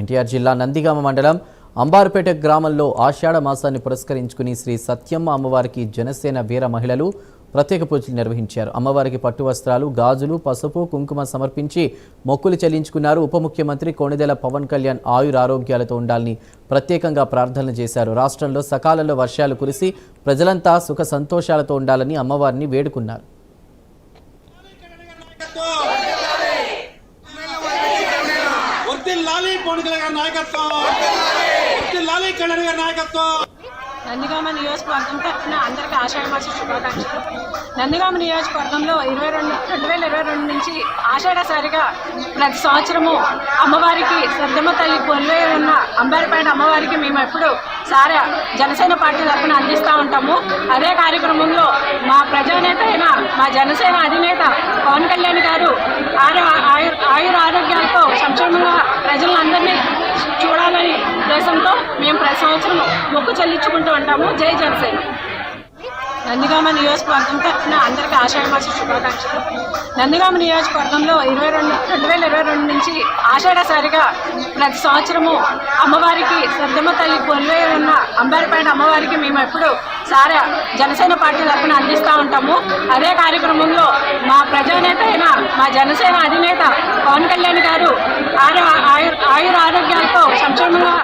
ఎన్టీఆర్ జిల్లా నందిగామ మండలం అంబార్పేట గ్రామంలో ఆషాఢ మాసాన్ని పురస్కరించుకుని శ్రీ సత్యమ్మ అమ్మవారికి జనసేన వీర మహిళలు ప్రత్యేక పూజలు నిర్వహించారు. అమ్మవారికి పట్టు వస్త్రాలు, గాజులు, పసుపు, కుంకుమ సమర్పించి మొక్కులు చెల్లించుకున్నారు. ఉప ముఖ్యమంత్రి కొణిదెల పవన్ కళ్యాణ్ ఆయురారోగ్యాలతో ఉండాలని ప్రత్యేకంగా ప్రార్థనలు చేశారు. రాష్ట్రంలో సకాలంలో వర్షాలు కురిసి ప్రజలంతా సుఖ సంతోషాలతో ఉండాలని అమ్మవారిని వేడుకున్నారు. నందిగామ నియోజకవర్గం తరఫున అందరికీ ఆషాఢ మాస శుభాకాంక్షలు. నందిగామ నియోజకవర్గంలో 2022 నుంచి ఆషాఢసారిగా ప్రతి సంవత్సరము అమ్మవారికి సద్దమ్మ తల్లి కొలువై ఉన్న అంబారిపేట అమ్మవారికి మేము ఎప్పుడు సారా జనసేన పార్టీ తరఫున అందిస్తూ ఉంటాము. అదే కార్యక్రమంలో మా ప్రజానేత అయిన మా జనసేన అధినేత పవన్ కళ్యాణ్ గారు ఆయుర ఆరోగ్యాలతో సంక్షేమంగా ప్రజలందరినీ చూడాలని ఉద్దేశంతో మేము ప్రతి సంవత్సరం మొక్కు చెల్లించుకుంటూ ఉంటాము. జై జనసేన. నందిగామ నియోజకవర్గం తరఫున అందరికీ ఆషాఢ మాస శుభాకాంక్షలు. నందిగామ నియోజకవర్గంలో 2022 నుంచి ఆషాఢసారిగా ప్రతి సంవత్సరము అమ్మవారికి సద్దమ్మ తల్లి కొలువై ఉన్న అంబారిపేట అమ్మవారికి మేము ఎప్పుడు సారా జనసేన పార్టీ తరఫున అందిస్తూ ఉంటాము. అదే కార్యక్రమంలో మా ప్రజానేత అయిన మా జనసేన అధినేత పవన్ కళ్యాణ్ గారు ఆయుర ఆరోగ్యాలతో సంక్షేమంగా